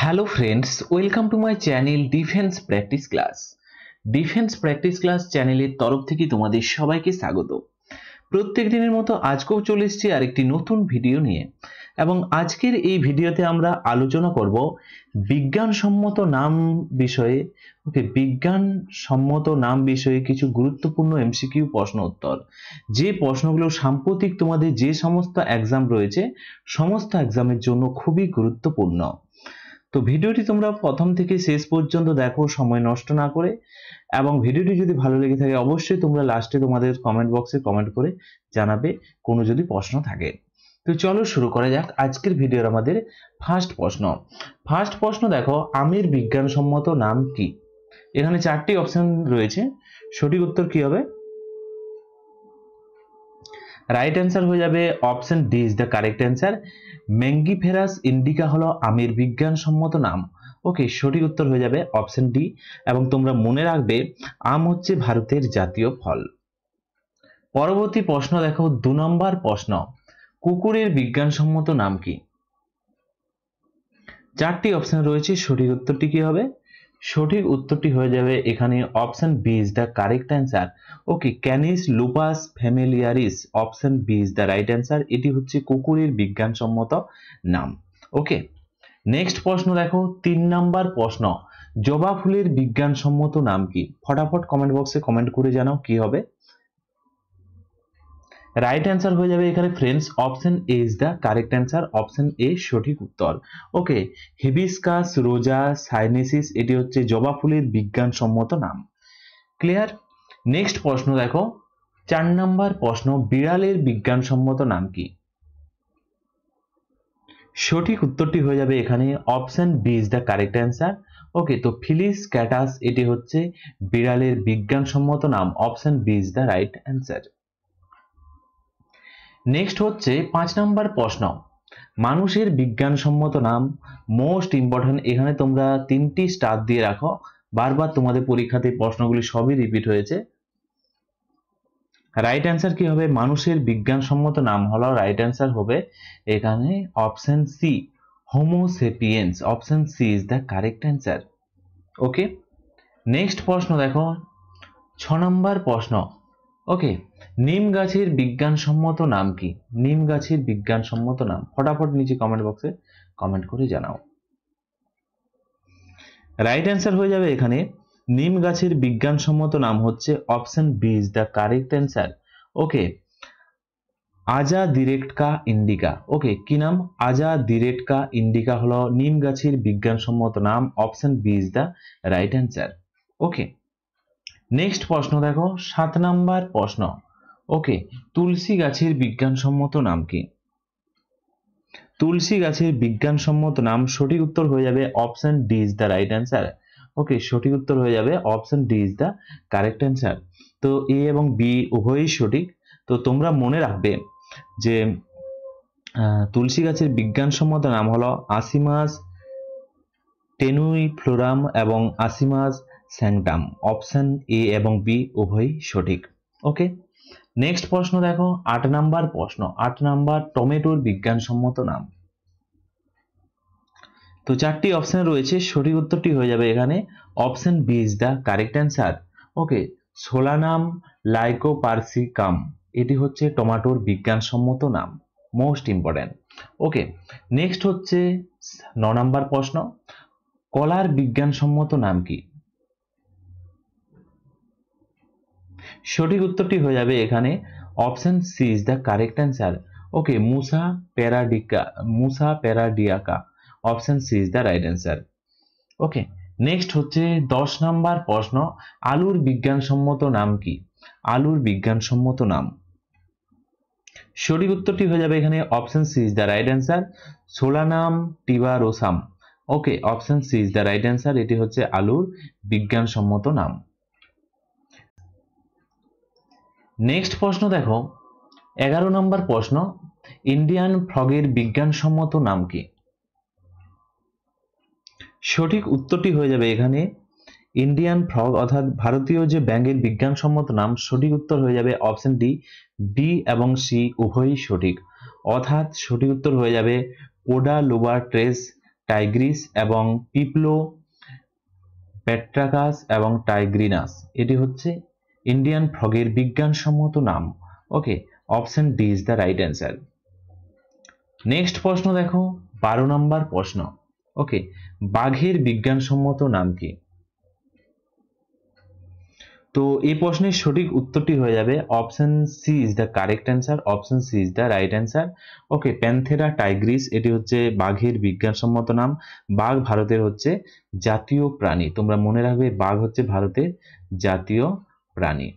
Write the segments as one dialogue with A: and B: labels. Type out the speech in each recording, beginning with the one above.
A: Hello friends, welcome to my channel defence practice class. Defence practice class চ্যানেলের তরফ থেকে তোমাদের সবাইকে স্বাগত। প্রত্যেক দিনের মতো আজকেও চলে এসেছি আরেকটি নতুন ভিডিও নিয়ে, এবং আজকের এই ভিডিওতে আমরা আলোচনা করব বিজ্ঞানসম্মত নাম বিষয়ে। বিজ্ঞানসম্মত নাম বিষয়ে কিছু গুরুত্বপূর্ণ এমসিকিউ প্রশ্ন উত্তর, যে প্রশ্নগুলো সাম্প্রতিক তোমাদের যে সমস্ত এক্সাম রয়েছে সমস্ত এক্সামের জন্য খুবই গুরুত্বপূর্ণ। তো ভিডিওটি তোমরা প্রথম থেকে শেষ পর্যন্ত দেখো সময় নষ্ট না করে, এবং ভিডিওটি যদি ভালো লেগে থাকে অবশ্যই তোমরা লাস্টে তোমাদের কমেন্ট বক্সে কমেন্ট করে জানাবে কোনো যদি প্রশ্ন থাকে। তো চলো শুরু করা যাক আজকের ভিডিওর আমাদের ফার্স্ট প্রশ্ন দেখো, আমের বিজ্ঞানসম্মত নাম কি? এখানে চারটি অপশন রয়েছে, সঠিক উত্তর কি হবে? রাইট অ্যান্সার হয়ে যাবে option D is the correct answer. Mangifera indica হলো আমের বিজ্ঞানসম্মত নাম। ওকে, সঠিক উত্তর হয়ে যাবে অপশন ডি। এবং তোমরা মনে রাখবে আম হচ্ছে ভারতের জাতীয় ফল। পরবর্তী প্রশ্ন দেখো, 2 নম্বর প্রশ্ন, কুকুরের বিজ্ঞানসম্মত নাম কি? চারটি অপশন রয়েছে, সঠিক উত্তরটি কি হবে? সঠিক উত্তরটি হয়ে যাবে এখানে option B is the correct answer. Okay, Canis lupus familiaris, option B is the right answer. এটি হচ্ছে কুকুরের বিজ্ঞানসম্মত নাম। ওকে, নেক্সট প্রশ্ন দেখো, 3 নম্বর প্রশ্ন, জবা ফুলের বিজ্ঞানসম্মত নাম কি? ফটাফট কমেন্ট বক্সে কমেন্ট করে জানাও কি হবে। রাইট অ্যান্সার হয়ে যাবে এখানে friends option A is the correct answer. Option A সঠিক উত্তর। ওকে, হিবিস্কাস রোজা সাইনেসিস, এটি হচ্ছে জবা ফুলের বিজ্ঞানসম্মত নাম। ক্লিয়ার? নেক্সট প্রশ্ন দেখো, 4 নম্বর প্রশ্ন, বিড়ালের বিজ্ঞানসম্মত নাম কি? সঠিক উত্তরটি হয়ে যাবে এখানে option B is the correct answer. Okay, তো ফিলিস ক্যাটাস এটি হচ্ছে বিড়ালের বিজ্ঞানসম্মত নাম। Option B is the right answer. Next হচ্ছে 5 নম্বর প্রশ্ন, মানুষের বিজ্ঞানসম্মত নাম। মোস্ট ইম্পর্টেন্ট, এখানে তোমরা 3টি স্টার দিয়ে রাখো, বারবার তোমাদের পরীক্ষাতে প্রশ্নগুলি সবই রিপিট হয়েছে। রাইট অ্যান্সার কি হবে? মানুষের বিজ্ঞানসম্মত নাম হলো রাইট অ্যান্সার হবে এখানে option C, homo sapiens. Option C is the correct answer. Okay, next প্রশ্ন দেখো, 6 নম্বর প্রশ্ন। ওকে, নিম গাছের বিজ্ঞানসম্মত নাম কি? নিম গাছের বিজ্ঞানসম্মত নাম ফটাফট নিচে কমেন্ট বক্সে কমেন্ট করে জানাও। রাইট অ্যান্সার হয়ে যাবে এখানে নিম গাছের বিজ্ঞানসম্মত নাম হচ্ছে option B is the correct answer. Okay, Azadirachta indica. ওকে, কি নাম? আজা দিরেক্টকা ইন্ডিকা হলো নিম গাছের বিজ্ঞানসম্মত নাম। Option B is the right answer. Okay, next প্রশ্ন দেখো, 7 নম্বর প্রশ্ন। ওকে, তুলসী গাছের বিজ্ঞানসম্মত নাম কি? তুলসী গাছের বিজ্ঞানসম্মত নাম, সঠিক উত্তর হয়ে যাবে option D is the right answer. Okay, সঠিক উত্তর হয়ে যাবে option D is the correct answer. তো এ এবং বি উভয়ই সঠিক। তো তোমরা মনে রাখবে যে তুলসী গাছের বিজ্ঞানসম্মত নাম হলো আসিমাস টেনুইফ্লোরাম এবং আসিমাস স্যাংটাম। অপশন এ এবং বি উভয়ই সঠিক। ওকে, নেক্সট প্রশ্ন দেখো, 8 নম্বর প্রশ্ন। 8 নম্বর, টমেটোর বিজ্ঞানসম্মত নাম। তো 4টি অপশন রয়েছে, সঠিক উত্তরটি হয়ে যাবে এখানে option B is the correct answer. Okay, Solanum lycopersicum, এটি হচ্ছে টমেটোর বিজ্ঞানসম্মত নাম। Most important. ওকে, নেক্সট হচ্ছে 9 নম্বর প্রশ্ন, কলার বিজ্ঞানসম্মত নাম কি? সঠিক উত্তরটি হয়ে যাবে এখানে option C is the correct answer. Okay, Musa paradisiaca. Option C is the right answer. Okay, next হচ্ছে 10 নম্বর প্রশ্ন, আলুর বিজ্ঞানসম্মত নাম কি? আলুর বিজ্ঞানসম্মত নাম, সঠিক উত্তরটি হয়ে যাবে এখানে option C is the right answer, Solanum tuberosum. Okay, option C is the right answer. এটি হচ্ছে আলুর বিজ্ঞানসম্মত নাম। নেক্সট প্রশ্ন দেখো, 11 নম্বর প্রশ্ন, ইন্ডিয়ান ফ্রগের বিজ্ঞানসম্মত নাম কি? সঠিক উত্তরটি হয়ে যাবে এখানে ইন্ডিয়ান ফ্রগ, অর্থাৎ ভারতীয় যে ব্যাঙের বিজ্ঞানসম্মত নাম। সঠিক উত্তর হয়ে যাবে অপশন ডি। বি এবং সি উভয়ই সঠিক, অর্থাৎ সঠিক উত্তর হয়ে যাবে পোডালুবাট্রেস টাইগ্রিস এবং পিপলো পেট্রাকাস এবং টাইগ্রিনাস এটি হচ্ছে ইন্ডিয়ান ফ্রগের বিজ্ঞানসম্মত নাম। Okay, option D is the right answer. Next প্রশ্ন দেখো, 12 নম্বর প্রশ্ন। ওকে, বাঘের বিজ্ঞানসম্মত নাম কি? তো এই প্রশ্নের সঠিক উত্তরটি হয়ে যাবে option C is the correct answer, option C is the right answer. Okay, panthera tigris এটি হচ্ছে বাঘের বিজ্ঞানসম্মত নাম। বাঘ ভারতের হচ্ছে জাতীয় প্রাণী, তোমরা মনে রাখবে বাঘ হচ্ছে ভারতের জাতীয় প্রাণী।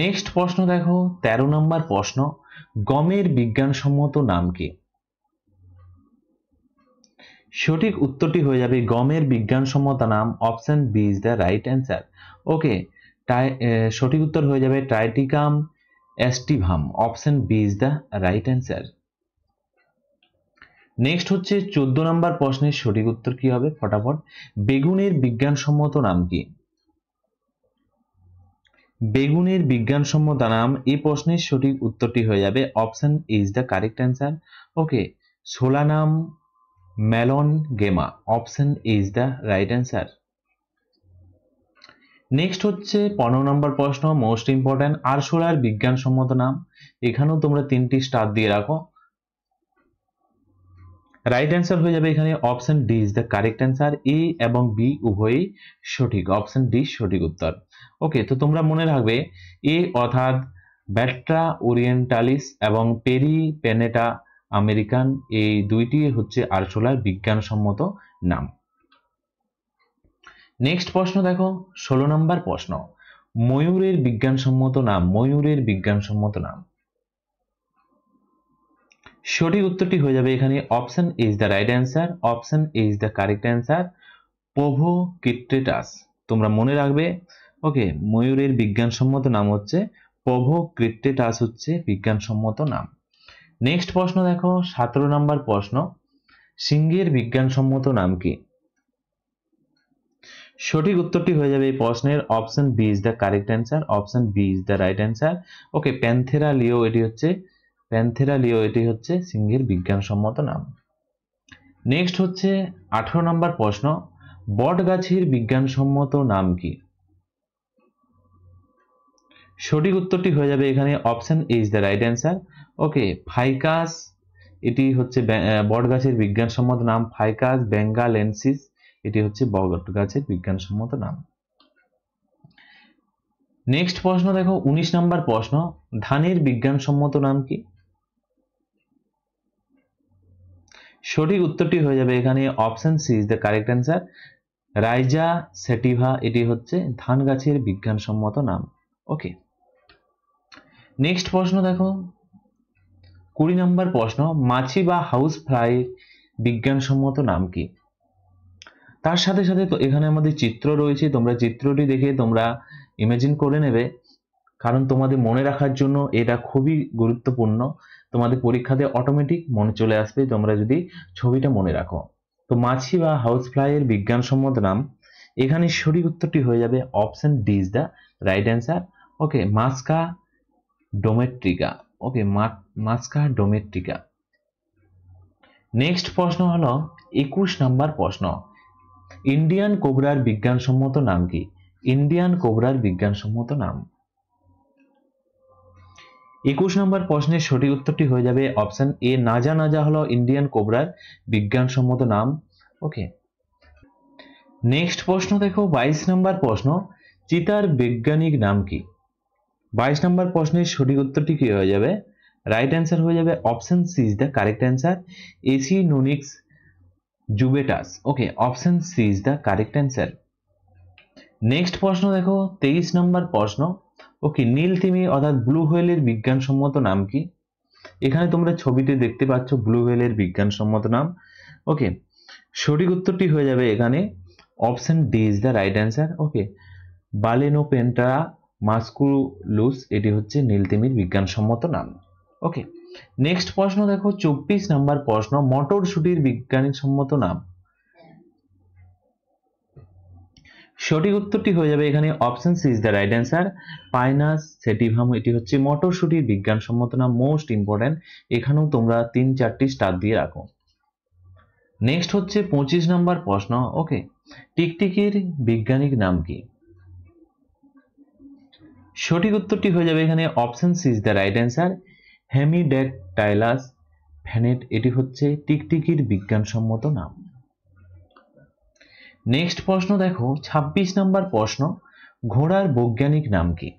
A: নেক্সট প্রশ্ন দেখো, 13 নম্বর প্রশ্ন, গমের বিজ্ঞানসম্মত নাম কি? সঠিক উত্তরটি হয়ে যাবে গমের বিজ্ঞানসম্মত নাম, option B is the right answer. Okay, সঠিক উত্তর হয়ে যাবে Triticum aestivum, option B is the right answer. Next হচ্ছে 14 নম্বর প্রশ্নের সঠিক উত্তর কি হবে ফটাফট। বেগুনের বিজ্ঞানসম্মত নাম কি? বেগুনের বিজ্ঞানসম্মত নাম, এই প্রশ্নের সঠিক উত্তরটি হয়ে যাবে option is the correct answer. Okay, Solanum melongena, option is the right answer. Next হচ্ছে 15 নম্বর প্রশ্ন, মোস্ট ইম্পর্টেন্ট, আরশোলার বিজ্ঞানসম্মত নাম। এখানেও তোমরা 3টি স্টার দিয়ে রাখো। রাইট অ্যান্সার হয়ে যাবে এখানে option D is the correct answer. A এবং বি উভয়ই সঠিক, অপশন ডি সঠিক উত্তর। ওকে, তো তোমরা মনে রাখবে এ অর্থাৎ ব্যাট্রা ওরিয়েন্টালিস এবং পেরি পেনেটা আমেরিকান, এই দুইটি হচ্ছে আরশোলার বিজ্ঞানসম্মত নাম। নেক্সট প্রশ্ন দেখো, 16 নম্বর প্রশ্ন, ময়ূরের বিজ্ঞানসম্মত নাম। ময়ূরের বিজ্ঞানসম্মত নাম, সঠিক উত্তরটি হয়ে যাবে এখানে option is the right answer, option is the correct answer, Pavo cristatus. তোমরা মনে রাখবে। ওকে, ময়ূরের বিজ্ঞানসম্মত নাম হচ্ছে পোভোক্রিটেটাস হচ্ছে বিজ্ঞানসম্মত নাম। নেক্সট প্রশ্ন দেখো, 17 নম্বর প্রশ্ন, সিংহের বিজ্ঞানসম্মত নাম কি? সঠিক উত্তরটি হয়ে যাবে এই প্রশ্নের option B is the correct answer, option B is the right answer. Okay, Panthera leo এটি হচ্ছে সিংহের বিজ্ঞানসম্মত নাম। নেক্সট হচ্ছে 18 নম্বর প্রশ্ন, বট গাছের বিজ্ঞানসম্মত নাম কি? সঠিক উত্তরটি হয়ে যাবে এখানে option is the right answer. Okay, Ficus এটি হচ্ছে বট গাছের বিজ্ঞানসম্মত নাম, ফাইকাস বেঙ্গালেন্সিস এটি হচ্ছে বট গাছের বিজ্ঞানসম্মত নাম। নেক্সট প্রশ্ন দেখো, 19 নম্বর প্রশ্ন, ধানের বিজ্ঞানসম্মত নাম কি? সঠিক উত্তরটি হয়ে যাবে এখানে option C is the correct answer, Oryza sativa এটি হচ্ছে ধান গাছের বিজ্ঞানসম্মত নাম। ওকে, নেক্সট প্রশ্ন দেখো, 20 নম্বর প্রশ্ন, মাছি বা হাউস ফ্লাই বিজ্ঞানসম্মত নাম কি? তার সাথে সাথে তো এখানে আমাদের চিত্র রয়েছে, তোমরা চিত্রটি দেখে তোমরা ইমাজিন করে নেবে, কারণ তোমাদের মনে রাখার জন্য এটা খুবই গুরুত্বপূর্ণ। তোমাদের পরীক্ষাতে অটোমেটিক মনে চলে আসবে তোমরা যদি ছবিটা মনে রাখো। তো মাছি বা হাউস ফ্লাই এর বিজ্ঞানসম্মত নাম, এখানে সঠিক উত্তরটি হয়ে যাবে option D is the right answer. Okay, Musca domestica. Okay, Musca domestica. Next প্রশ্ন হলো 21 নম্বর প্রশ্ন, ইন্ডিয়ান কোবরার বিজ্ঞানসম্মত নাম কি? ইন্ডিয়ান কোবরার বিজ্ঞানসম্মত নাম, 21 নম্বর প্রশ্নের সঠিক উত্তরটি হয়ে যাবে অপশন এ, নাজা নাজা হলো ইন্ডিয়ান কোবরার বিজ্ঞানসম্মত নাম। ওকে, নেক্সট প্রশ্ন দেখো, 22 নম্বর প্রশ্ন, চিতার বৈজ্ঞানিক নাম কি? 22 নম্বর প্রশ্নের সঠিক উত্তরটি কি হয়ে যাবে? রাইট অ্যান্সার হয়ে যাবে option C is the correct answer, Acinonyx jubatus. Okay, option C is the correct answer. Next প্রশ্ন দেখো, 23 নম্বর প্রশ্ন, ওকে, নীল তিমি অর্থাৎ ব্লু হোয়েলের বিজ্ঞানসম্মত নাম কি? এখানে তোমরা ছবিতে দেখতে পাচ্ছ ব্লু হোয়েলের বিজ্ঞানসম্মত নাম। ওকে, সঠিক উত্তরটি হয়ে যাবে এখানে option D is the right answer. Okay, Balaenoptera musculus এটি হচ্ছে নীল তিমির বিজ্ঞানসম্মত নাম। ওকে, নেক্সট প্রশ্ন দেখো, 24 নম্বর প্রশ্ন, মটরশুটির বিজ্ঞানসম্মত নাম। সঠিক উত্তরটি হয়ে যাবে এখানে option C is the right answer. Pinus sativum এটি হচ্ছে মটরশুঁটির বিজ্ঞানসম্মত নাম, মোস্ট ইম্পর্টেন্ট। এখানেও তোমরা 3-4টি স্টার দিয়ে রাখো। নেক্সট হচ্ছে 25 নম্বর প্রশ্ন। ওকে, টিকটিকির বৈজ্ঞানিক নাম কি? সঠিক উত্তরটি হয়ে যাবে এখানে option C is the right answer. Hemidactylus frenatus এটি হচ্ছে টিকটিকির বিজ্ঞানসম্মত নাম। নেক্সট প্রশ্ন দেখো 26 নম্বর প্রশ্ন, ঘোড়ার বৈজ্ঞানিক নাম কি?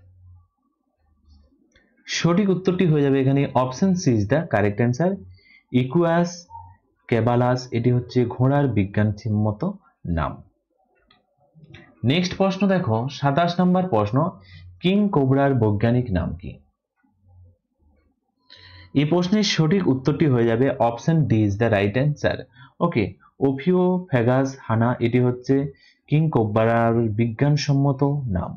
A: সঠিক উত্তরটি হয়ে যাবে এখানে option C is the correct answer. Equus caballus এটি হচ্ছে ঘোড়ার বিজ্ঞানসম্মত নাম। নেক্সট প্রশ্ন দেখো 27 নম্বর প্রশ্ন, কিং কোবরার বৈজ্ঞানিক নাম কি? এই প্রশ্নের সঠিক উত্তরটি হয়ে যাবে option D is the right answer. Okay, Ophiophagus hannah এটি হচ্ছে কিং কোবরার বিজ্ঞানসম্মত নাম।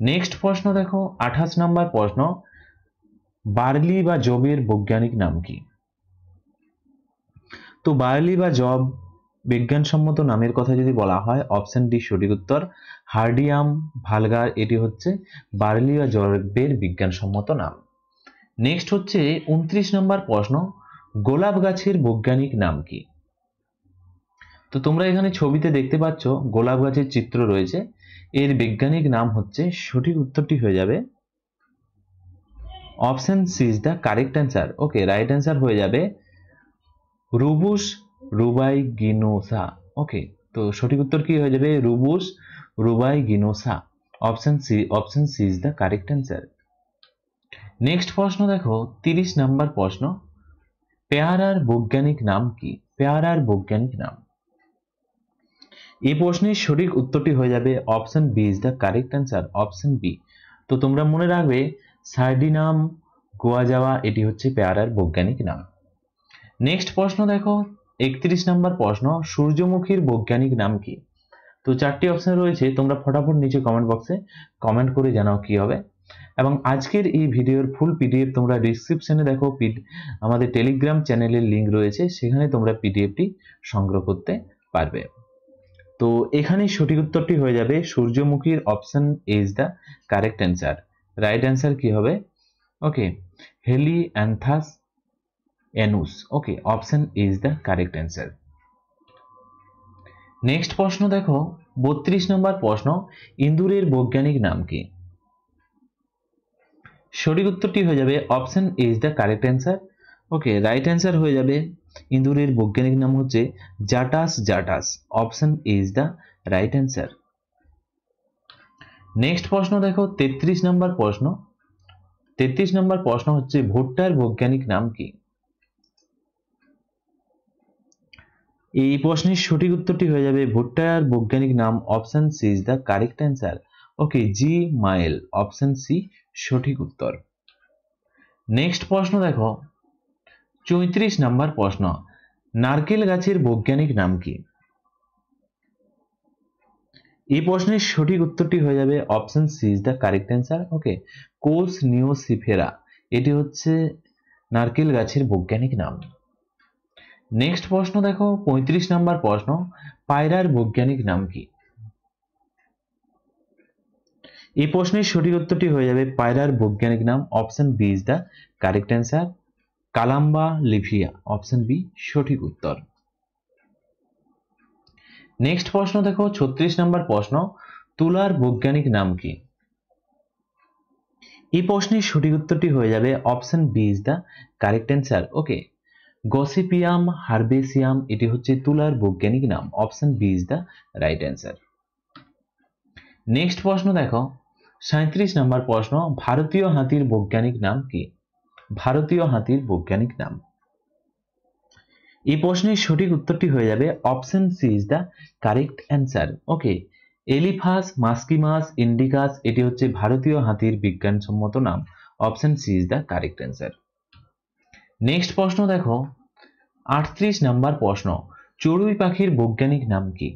A: নেক্সট প্রশ্ন দেখো 28 নম্বর প্রশ্ন, বার্লি বা জবের বৈজ্ঞানিক নাম কি? তো বার্লি বা জব বিজ্ঞানসম্মত নামের কথা যদি বলা হয়, অপশন ডি সঠিক উত্তর। হার্ডিয়াম ভালগার এটি হচ্ছে বার্লি বা জবের বিজ্ঞানসম্মত নাম। নেক্সট হচ্ছে 29 নম্বর প্রশ্ন, গোলাপ গাছের বৈজ্ঞানিক নাম কি? তো তোমরা এখানে ছবিতে দেখতে পাচ্ছ গোলাপ গাছের চিত্র রয়েছে, এর বৈজ্ঞানিক নাম হচ্ছে, সঠিক উত্তরটি হয়ে যাবে option C is the correct answer. Okay, right answer হয়ে যাবে রুবুস রুবাইগিনোসা। ওকে, তো সঠিক উত্তর কি হয়ে যাবে? Rubus rubiginosa. Option C is the correct answer. Next প্রশ্ন দেখো 30 নম্বর প্রশ্ন, পেয়ারার বৈজ্ঞানিক নাম কি? পেয়ারার বৈজ্ঞানিক নাম। এই প্রশ্নের সঠিক উত্তরটি হয়ে যাবে option B is the correct answer. Option B. তো তোমরা মনে রাখবে সার্ডিনাম গুয়াজাভা এটি হচ্ছে পেয়ারার বৈজ্ঞানিক নাম। নেক্সট প্রশ্ন দেখো 31 নম্বর প্রশ্ন, সূর্যমুখীর বৈজ্ঞানিক নাম কি? তো 4টি অপশন রয়েছে, তোমরা ফটাফট নিচে কমেন্ট বক্সে কমেন্ট করে জানাও কি হবে। এবং আজকের এই ভিডিওর ফুল পিডিএফ তোমরা ডিসক্রিপশনে দেখো, আমাদের টেলিগ্রাম চ্যানেলের লিঙ্ক রয়েছে, সেখানে তোমরা পিডিএফটি সংগ্রহ করতে পারবে। তো এখানে সঠিক উত্তরটি হয়ে যাবে সূর্যমুখীর। Option is the correct answer. Right answer কি হবে? Okay, Helianthus annuus. Okay, option is the correct answer. Next প্রশ্ন দেখো 32 নম্বর প্রশ্ন, ইঁদুরের বৈজ্ঞানিক নাম কি? সঠিক উত্তরটি হয়ে যাবে option is the correct answer. Okay, right answer হয়ে যাবে ইঁদুরের বৈজ্ঞানিক নাম হচ্ছে Rattus rattus. Option is the right answer. Next প্রশ্ন দেখো 33 নম্বর প্রশ্ন। 33 নম্বর প্রশ্ন হচ্ছে ভুট্টার বৈজ্ঞানিক নাম কি? এই প্রশ্নের সঠিক উত্তরটি হয়ে যাবে ভুট্টার বৈজ্ঞানিক নাম। Option C is the correct answer. Okay, জি মাইল। অপশন সি সঠিক উত্তর। নেক্সট প্রশ্ন দেখো 34 নম্বর প্রশ্ন, নারকেল গাছের বৈজ্ঞানিক নাম কি? এই প্রশ্নের সঠিক উত্তরটি হয়ে যাবে option C is the correct answer. Okay, Cocos nucifera এটি হচ্ছে নারকেল গাছের বৈজ্ঞানিক নাম। নেক্সট প্রশ্ন দেখো 35 নম্বর প্রশ্ন, পায়রার বৈজ্ঞানিক নাম কি? এই প্রশ্নের সঠিক উত্তরটি হয়ে যাবে পায়রার বৈজ্ঞানিক নাম। Option B is the correct answer. Columba livia. Option B সঠিক উত্তর। নেক্সট প্রশ্ন দেখো 36 নম্বর প্রশ্ন, তুলার বৈজ্ঞানিক নাম কি? এই প্রশ্নের সঠিক উত্তরটি হয়ে যাবে option B is the correct answer. Okay, Gossypium herbaceum এটি হচ্ছে তুলার বৈজ্ঞানিক নাম। Option B is the right answer. Next প্রশ্ন দেখো 37 নম্বর প্রশ্ন, ভারতীয় হাতির বৈজ্ঞানিক নাম কি? ভারতীয় হাতির বৈজ্ঞানিক নাম। এই প্রশ্নের সঠিক উত্তরটি হয়ে যাবে option C is the correct answer. Okay, Elephas maximus indicus এটি হচ্ছে ভারতীয় হাতির বিজ্ঞানসম্মত নাম। Option C is the correct answer. Next প্রশ্ন দেখো 38 নম্বর প্রশ্ন, চড়ুই পাখির বৈজ্ঞানিক নাম কি?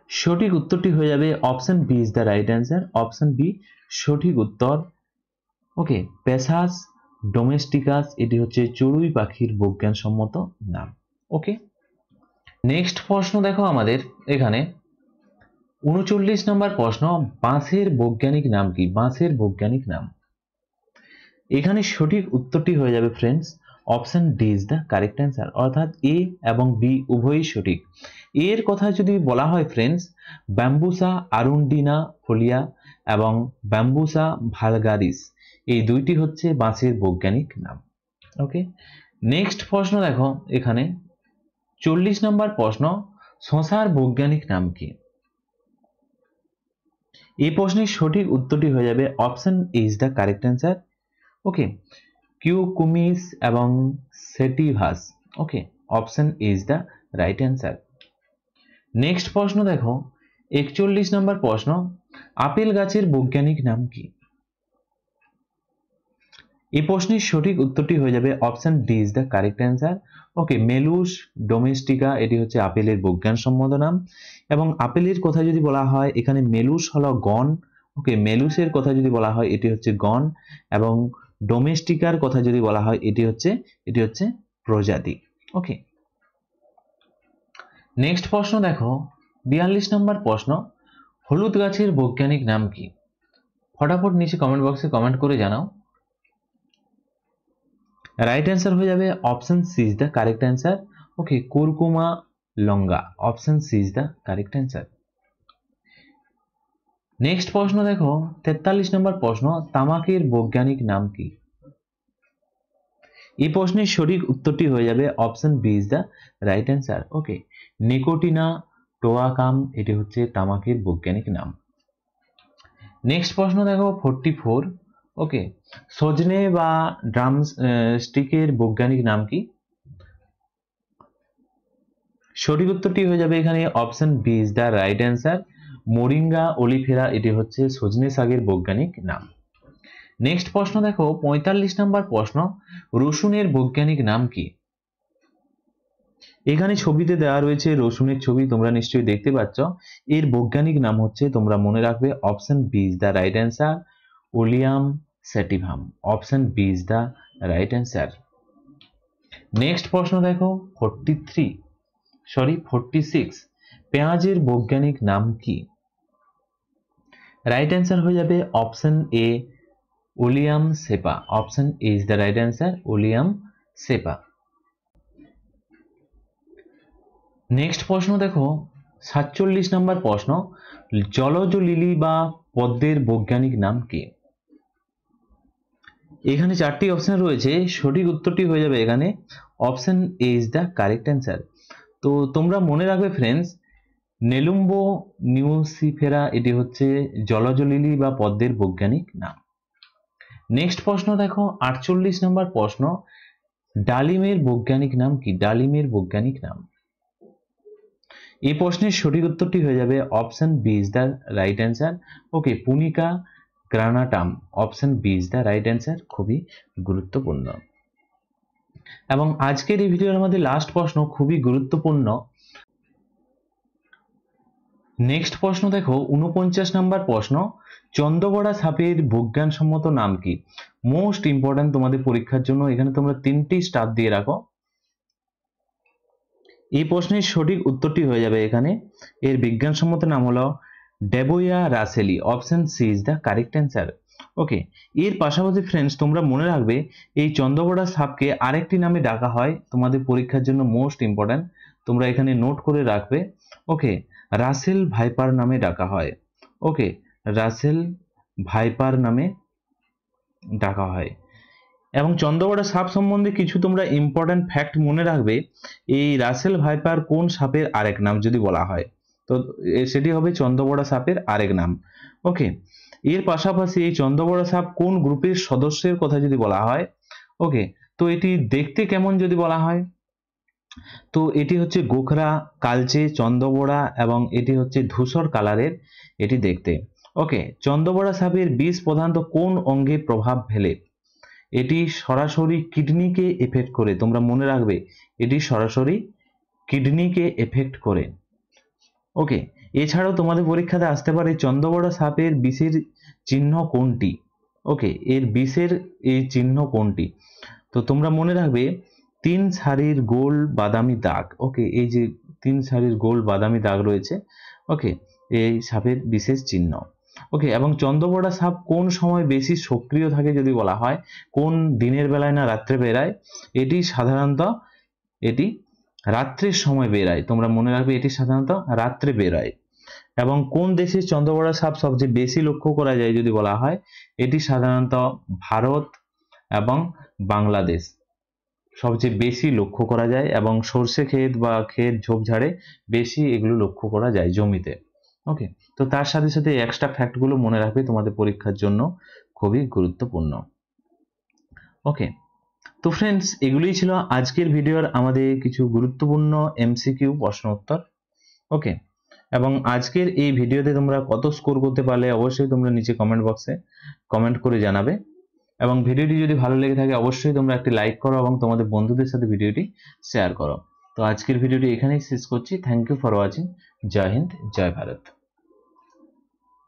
A: সঠিক উত্তরটি হয়ে যাবে option B is the right answer. Option B সঠিক উত্তর। ওকে, পেসাস ডোমেস্টিকাস এটি হচ্ছে চড়ুই পাখির বিজ্ঞানসম্মত নাম। ওকে, নেক্সট প্রশ্ন দেখো আমাদের এখানে 39 নম্বর প্রশ্ন, বাঁশের বৈজ্ঞানিক নাম কি? বাঁশের বৈজ্ঞানিক নাম। এখানে সঠিক উত্তরটি হয়ে যাবে friends option D is the correct answer, অর্থাৎ এ এবং বি উভয়ই সঠিক। এর কথা যদি বলা হয় ফ্রেন্ডস, ব্যাম্বুসা আরুন্ডিনা ফোলিয়া এবং ব্যাম্বুসা ভালগারিস, এই দুইটি হচ্ছে বাঁশের বৈজ্ঞানিক নাম। ওকে, নেক্সট প্রশ্ন দেখো এখানে 40 নম্বর প্রশ্ন, শশার বৈজ্ঞানিক নাম কি? এই প্রশ্নের সঠিক উত্তরটি হয়ে যাবে option A is the correct answer. Okay, Cucumis এবং sativus. Okay, option A is the right answer. Next প্রশ্ন দেখো 41 নম্বর প্রশ্ন, আপেল গাছের বৈজ্ঞানিক নাম কি? এই প্রশ্নের সঠিক উত্তরটি হয়ে যাবে option D is the correct answer. Okay, Malus domestica এটি হচ্ছে আপেলের বিজ্ঞানসম্মত নাম। এবং আপেলের কথা যদি বলা হয় এখানে মেলুস হলো গণ। ওকে, মেলুসের কথা যদি বলা হয় এটি হচ্ছে গণ, এবং ডোমেস্টিকার কথা যদি বলা হয় এটি হচ্ছে প্রজাতি। ওকে, নেক্সট প্রশ্ন দেখো 42 নম্বর প্রশ্ন, হলুদ গাছের বৈজ্ঞানিক নাম কি? ফটাফট নিচে কমেন্ট বক্সে কমেন্ট করে জানাও। রাইট অ্যান্সার হয়ে যাবে option C is the correct answer. Okay, Curcuma longa, option C is the correct answer. Next প্রশ্ন দেখো 43 নম্বর প্রশ্ন, তামাকের বৈজ্ঞানিক নাম কি? এই প্রশ্নের সঠিক উত্তরটি হয়ে যাবে option B is the right answer. Okay, Nicotiana tabacum এটি হচ্ছে তামাকের বৈজ্ঞানিক নাম। নেক্সট প্রশ্ন দেখো 44। ওকে, সজনে বা ড্রাম স্টিকের বৈজ্ঞানিক নাম কি? সঠিক উত্তরটি হয়ে যাবে এখানে option B is the right answer. Moringa oleifera এটি হচ্ছে সজনে শাকের বৈজ্ঞানিক নাম। নেক্সট প্রশ্ন দেখো 45 নম্বর প্রশ্ন, রসুনের বৈজ্ঞানিক নাম কি? এখানে ছবিতে দেওয়া রয়েছে রসুনের ছবি, তোমরা নিশ্চয়ই দেখতে পাচ্ছ। এর বৈজ্ঞানিক নাম হচ্ছে, তোমরা মনে রাখবে option B is the right answer, Allium sativum. Option B is the right answer. Next প্রশ্ন দেখো 46, পেঁয়াজের বৈজ্ঞানিক নাম কি? রাইট অ্যান্সার হয়ে যাবে option A, Allium cepa. Option A is the right answer, Allium cepa. Next প্রশ্ন দেখো 47 নম্বর প্রশ্ন, জলজ লিলি বা পদ্মের বৈজ্ঞানিক নাম কি? এখানে চারটি অপশন রয়েছে, সঠিক উত্তরটি হয়ে যাবে এখানে option A is the correct answer. তো তোমরা মনে রাখবে ফ্রেন্ডস, নেলুম্বো নিউসিফেরা এটি হচ্ছে জলজ লিলি বা পদ্মের বৈজ্ঞানিক নাম। নেক্সট প্রশ্ন দেখো 48 নম্বর প্রশ্ন, ডালিমের বৈজ্ঞানিক নাম কি? ডালিমের বৈজ্ঞানিক নাম। এই প্রশ্নের সঠিক উত্তরটি হয়ে যাবে option B is the right answer. Okay, Punica granatum. Option B is the right answer, খুবই গুরুত্বপূর্ণ। এবং আজকের এই ভিডিওর মধ্যে লাস্ট প্রশ্ন খুবই গুরুত্বপূর্ণ। নেক্সট প্রশ্ন দেখো 49 নম্বর প্রশ্ন, চন্দ্রবড়া সাপের বিজ্ঞানসম্মত নাম কি? মোস্ট ইম্পর্টেন্ট তোমাদের পরীক্ষার জন্য, এখানে তোমরা 3টি স্টার দিয়ে রাখো। এই প্রশ্নের সঠিক উত্তরটি হয়ে যাবে এখানে, এর বিজ্ঞানসম্মত নাম হলো Daboia russelii. Option C is the correct answer. Okay, এর পাশাপাশি ফ্রেন্ডস তোমরা মনে রাখবে এই চন্দ্রবড়া সাপকে আরেকটি নামে ডাকা হয়, তোমাদের পরীক্ষার জন্য মোস্ট ইম্পর্টেন্ট, তোমরা এখানে নোট করে রাখবে। ওকে, রাসেল ভাইপার নামে ডাকা হয়। ওকে, রাসেল ভাইপার নামে ডাকা হয়। এবং চন্দ্রবড়া সাপ সম্বন্ধে কিছু তোমরা ইম্পর্টেন্ট ফ্যাক্ট মনে রাখবে। এই রাসেল ভাইপার কোন সাপের আরেক নাম যদি বলা হয়, তো সেটি হবে চন্দ্রবড়া সাপের আরেক নাম। ওকে, এর পাশাপাশি এই চন্দ্রবড়া সাপ কোন গ্রুপের সদস্যের কথা যদি বলা হয়, ওকে, তো এটি দেখতে কেমন যদি বলা হয়, তো এটি হচ্ছে গোখরা, কালচে, চন্দ্রবড়া, এবং এটি হচ্ছে ধূসর কালারের এটি দেখতে। ওকে, চন্দ্রবড়া সাপের বিষ প্রধানত কোন অঙ্গে প্রভাব ফেলে? এটি সরাসরি কিডনিকে এফেক্ট করে, তোমরা মনে রাখবে এটি সরাসরি কিডনিকে এফেক্ট করে। ওকে, এছাড়াও তোমাদের পরীক্ষাতে আসতে পারে চন্দ্রবড়া সাপের বিষের চিহ্ন কোনটি? ওকে, এর বিষের এই চিহ্ন কোনটি? তো তোমরা মনে রাখবে 3 সারির গোল বাদামি দাগ। ওকে, এই যে 3 সারির গোল বাদামি দাগ রয়েছে। ওকে, এই সাপের বিশেষ চিহ্ন। ওকে, এবং চন্দ্রপড়া সাপ কোন সময় বেশি সক্রিয় থাকে যদি বলা হয়, কোন দিনের বেলায় না রাত্রে বেরায়? এটি সাধারণত রাত্রের সময় বেরায়। তোমরা মনে রাখবে, এটি সাধারণত রাত্রে বেরায়। এবং কোন দেশে চন্দ্রপড়া সাপ সবচেয়ে বেশি লক্ষ্য করা যায় যদি বলা হয়, এটি সাধারণত ভারত এবং বাংলাদেশ সবচেয়ে বেশি লক্ষ্য করা যায়, এবং সর্ষে ক্ষেত বা ক্ষেত ঝোপঝাড়ে বেশি এগুলো লক্ষ্য করা যায় জমিতে। ওকে, তো তার সাথে সাথে এক্সট্রা ফ্যাক্টগুলো মনে রাখবে, তোমাদের পরীক্ষার জন্য খুবই গুরুত্বপূর্ণ। ওকে, তো ফ্রেন্ডস, এগুলোই ছিল আজকের ভিডিওর আমাদের কিছু গুরুত্বপূর্ণ এমসিকিউ প্রশ্ন উত্তর। ওকে, এবং আজকের এই ভিডিওতে তোমরা কত স্কোর করতে পারলে অবশ্যই তোমরা নিচে কমেন্ট বক্সে কমেন্ট করে জানাবে। এবং ভিডিওটি যদি ভালো লেগে থাকে অবশ্যই তোমরা একটি লাইক করো এবং তোমাদের বন্ধুদের সাথে ভিডিওটি শেয়ার করো। তো আজকের ভিডিওটি এখানেই শেষ করছি। Thank you for watching. জয় হিন্দ, জয় ভারত।